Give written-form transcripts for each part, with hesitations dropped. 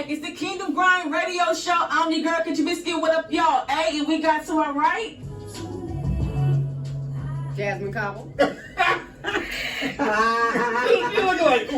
It's the Kingdom Grind Radio Show. I'm your girl, Jazzmin. What up, y'all? Hey, and we got to our right. Jazzmin Cobble.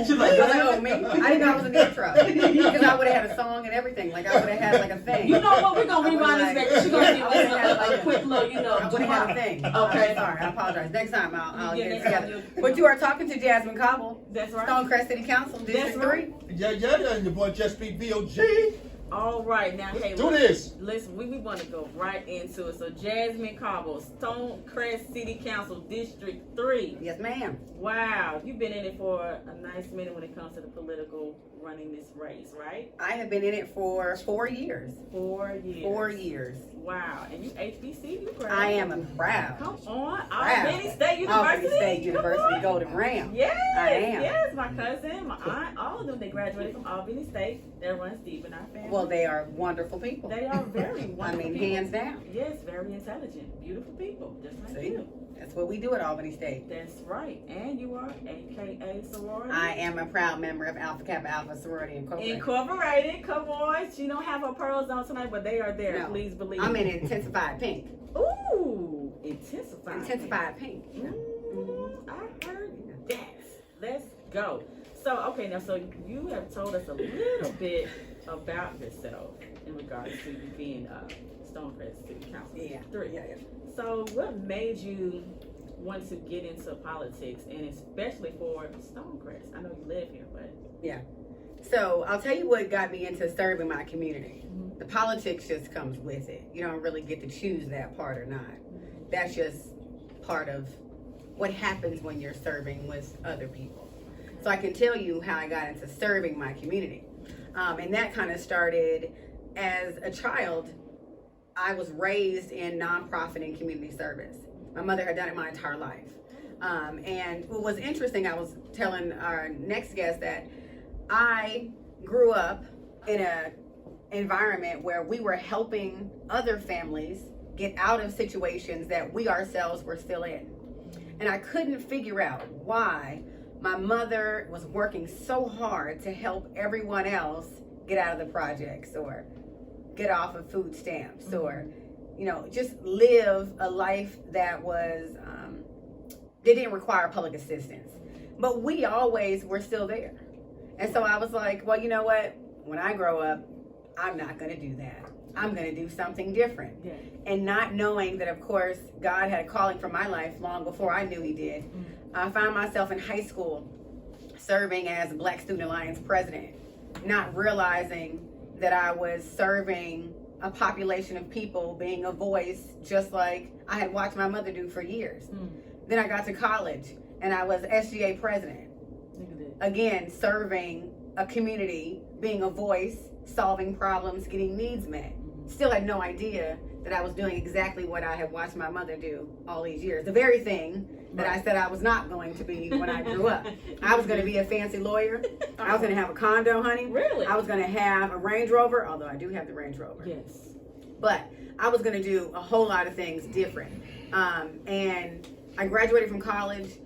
She's like, Oh, me? I didn't know I was in the intro. Because I would have had a song and everything. Like, I would have had like a thing. You know what? We're going to rewind this back. She's going to give us like a quick little, I would have had a thing. Okay. Sorry, I apologize. Next time I'll get it together. But you are talking to Jazzmin Cobble. That's right. Stonecrest City Council, District 3. Yeah, and your boy Just Speak VOG. All right, now, hey, Do this. Listen, we want to go right into it. So, Jazzmin Cobble, Stonecrest City Council, District 3. Yes, ma'am. Wow, you've been in it for a nice minute when it comes to the political running this race, right? I have been in it for 4 years. 4 years. 4 years. Wow, and you HBC, you proud. I am proud. Come on, Proud. Albany State University. Albany State University, Golden Ram. Yes, I am. Yes, my cousin, my aunt, all of them, they graduated from Albany State. That runs deep in our family. Well, they are wonderful people. They are very wonderful people. Hands down. Yes, very intelligent, beautiful people, just like See? you. That's what we do at Albany State. That's right. And you are AKA sorority. I am a proud member of Alpha Kappa Alpha Sorority Incorporated. Come on. She don't have her pearls on tonight, but they are there. No. Please believe. I'm in intensified pink. Ooh, intensified. Intensified pink. I heard that. Let's go. So, okay, now, so you have told us a little bit about yourself in regards to you being Stonecrest City Council. Yeah. 3. Yeah. So, what made you want to get into politics, and especially for Stonecrest? I know you live here, but Yeah. So I'll tell you what got me into serving my community. Mhm. The politics just comes with it. You don't really get to choose that part or not. That's just part of what happens when you're serving with other people. So I can tell you how I got into serving my community. And that kind of started as a child. I was raised in nonprofit and community service. My mother had done it my entire life. And what was interesting, I was telling our next guest that I grew up in an environment where we were helping other families get out of situations that we ourselves were still in. And I couldn't figure out why my mother was working so hard to help everyone else get out of the projects or get off of food stamps or, just live a life that was, that didn't require public assistance. But we always were still there. And so I was like, well, you know what? When I grow up, I'm not going to do that. I'm going to do something different. yeah. And not knowing that, of course, God had a calling for my life long before I knew he did. I found myself in high school serving as Black Student Alliance president, not realizing that I was serving a population of people, being a voice, just like I had watched my mother do for years. Then I got to college and I was SGA president. Again, serving a community, being a voice, solving problems, getting needs met. Still had no idea that I was doing exactly what I had watched my mother do all these years. The very thing that I said I was not going to be when I grew up. I was going to be a fancy lawyer. I was going to have a condo, honey. Really? I was going to have a Range Rover, although I do have the Range Rover. Yes. But I was going to do a whole lot of things different. And I graduated from college.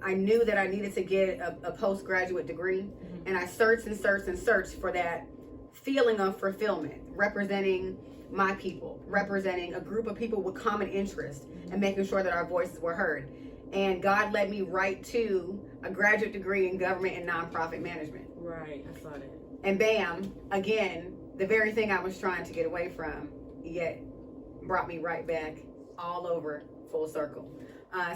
I knew that I needed to get a postgraduate degree. And I searched and searched and searched for that feeling of fulfillment, representing my people, representing a group of people with common interests, and making sure that our voices were heard. And God led me right to a graduate degree in government and nonprofit management. Right, I saw that. And bam, again, the very thing I was trying to get away from, yet brought me right back all over full circle.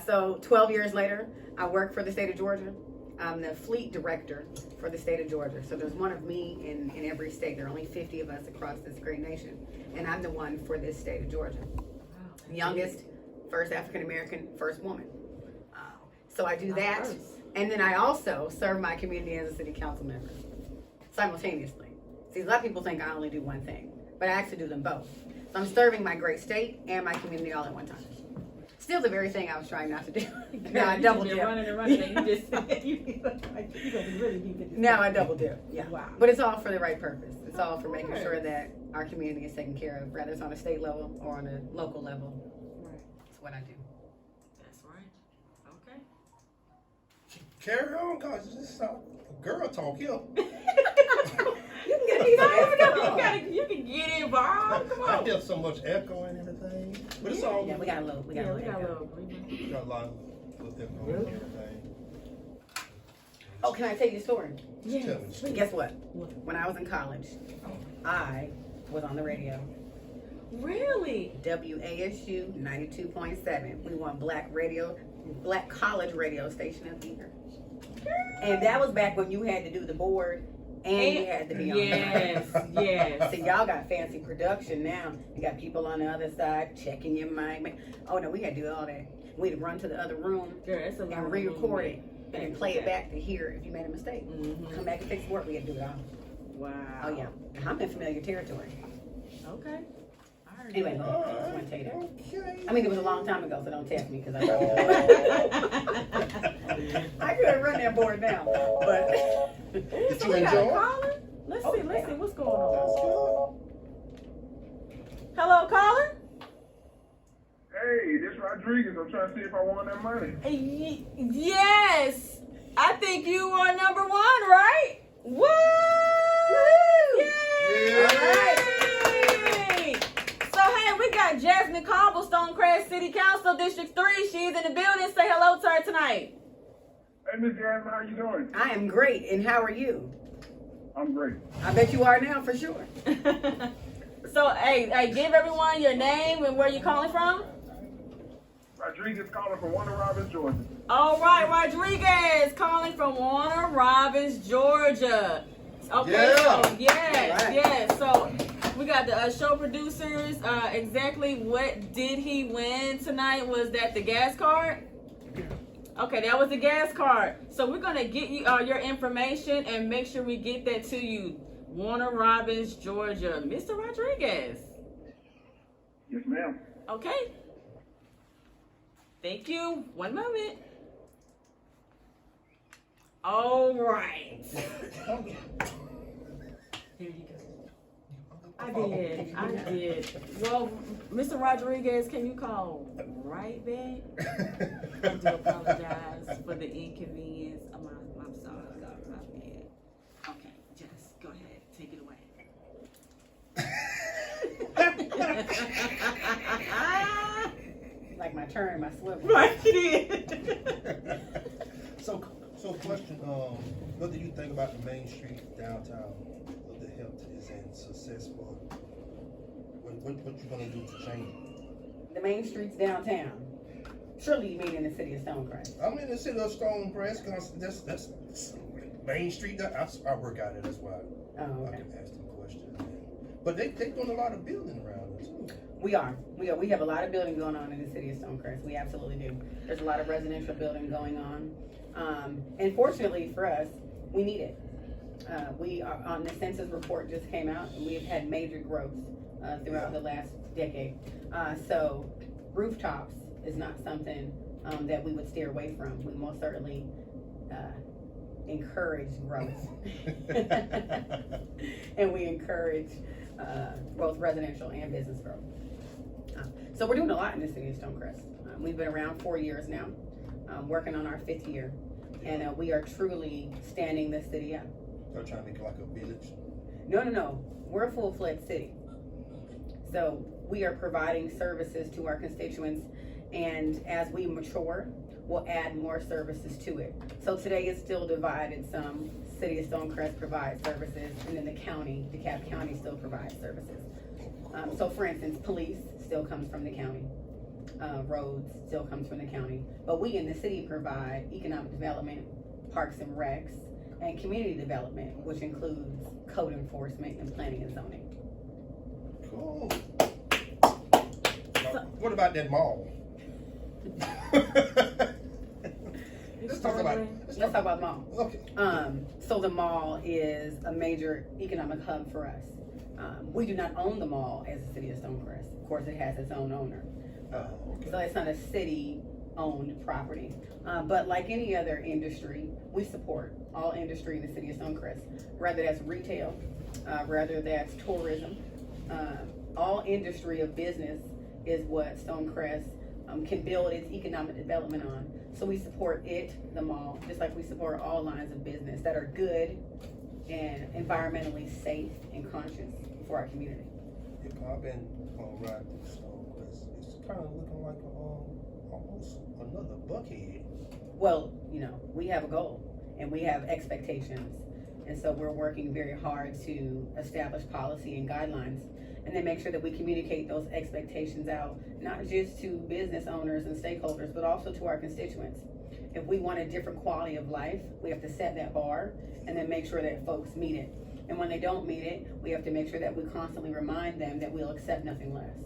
So 12 years later, I work for the state of Georgia. I'm the fleet director for the state of Georgia. So there's one of me in every state. There are only 50 of us across this great nation. And I'm the one for this state of Georgia. Wow, youngest, first African-American, first woman. So I do that. And then I also serve my community as a city council member simultaneously. See, a lot of people think I only do one thing, but I actually do them both. So I'm serving my great state and my community all at one time. Still the very thing I was trying not to do. No, I double dip. Running and running, and you just you gonna be really deep. No, I double dip. Yeah. Wow. But it's all for the right purpose. It's all for making sure that our community is taken care of, whether it's on a state level or on a local level. Right. That's what I do. That's right. Okay. Carry on, cause this is a girl talk here. You can get these on You can get involved. Come I on. hear so much echo and everything. But it's all Yeah, we got a little. We got a little. we got a lot of little echo and everything. Oh, can I tell you a story? Yes. Tell me. Guess what? When I was in college, I was on the radio. Really? WASU 92.7. We won Black College Radio Station of the Year. And that was back when you had to do the board and you had to be on Yes, yes. So y'all got fancy production now. You got people on the other side checking your mic. Oh no, we had to do all that. We'd run to the other room Girl, that's a lot and of re-record movement. it and then play it back to hear if you made a mistake. Mhm. Come back and fix work. We had to do it all. Wow. Oh yeah, I'm in familiar territory. Okay. I heard Anyway, that. I just want to tell you that. Okay. I mean, it was a long time ago, so don't test me because I I could run that board now, but Did So you we got a enjoy? caller? Let's see what's going on. That's Hello, caller? Hey, this Rodriguez. I'm trying to see if I won that money. Yes. I think you are number one, right? Woo! Yay! Yeah. So hey, we got Jazzmin Cobble, Stonecrest City Council, District 3. She's in the building. Say hello to her tonight. Hey, Miss Jasmine, how you doing? I am great. And how are you? I'm great. I bet you are now for sure. So hey, give everyone your name and where you're calling from. Rodriguez calling from Warner Robins, Georgia. All right, Rodriguez calling from Warner Robins, Georgia. Okay, Yeah. so yes, All right. yes. So we got the show producers. Exactly what did he win tonight? Was that the gas card? Okay, that was the gas card. So we're gonna get you your information and make sure we get that to you. Warner Robins, Georgia. Mr. Rodriguez. Yes, ma'am. Okay. Thank you. One moment. All right. Here you go. I did. Well, Mr. Rodriguez, can you call right back? I do apologize for the inconvenience. I'm sorry. My bad. Okay, just go ahead. Take it away. Like my turn, my swivel. Right, it is. So question, what do you think about the Main Street downtown of the health isn't successful? What you gonna do to change it? The main streets downtown. Surely you mean in the city of Stonecrest. I'm in the city of Stonecrest, cause that's Main Street. I work out there, that's why Oh, I okay. can ask them questions. But they doing a lot of building around there too. We have a lot of building going on in the city of Stonecrest. We absolutely do. There's a lot of residential building going on. And fortunately for us, we need it. We are on the census report just came out, and we have had major growth throughout the last decade. So rooftops is not something that we would steer away from. We most certainly encourage growth. And we encourage both residential and business growth. So we're doing a lot in the city of Stonecrest. We've been around 4 years now, working on our 5th year. And we are truly standing the city up. They're trying to make it like a village. No. We're a full-fledged city. So we are providing services to our constituents, and as we mature, we'll add more services to it. So today it's still divided. Some city of Stonecrest provides services, and then the county, DeKalb County, still provides services. So for instance, police still comes from the county. Roads still comes from the county. But we in the city provide economic development, parks and recs, and community development, which includes code enforcement and planning and zoning. Cool. What about that mall? Let's talk about Let's talk about the mall. Okay. So the mall is a major economic hub for us. We do not own the mall as the city of Stonecrest. Of course, it has its own owner. Okay. So it's not a city-owned property. But like any other industry, we support all industry in the city of Stonecrest, whether that's retail, whether that's tourism. All industry of business is what Stonecrest can build its economic development on. So we support it, the mall, just like we support all lines of business that are good and environmentally safe and conscious for our community. Yeah, 'cause I've been riding through Stonecrest. It's kind of looking like almost another Buckhead. Well, you know, we have a goal and we have expectations. And so we're working very hard to establish policy and guidelines and then make sure that we communicate those expectations out, not just to business owners and stakeholders, but also to our constituents. If we want a different quality of life, we have to set that bar and then make sure that folks meet it. And when they don't meet it, we have to make sure that we constantly remind them that we'll accept nothing less.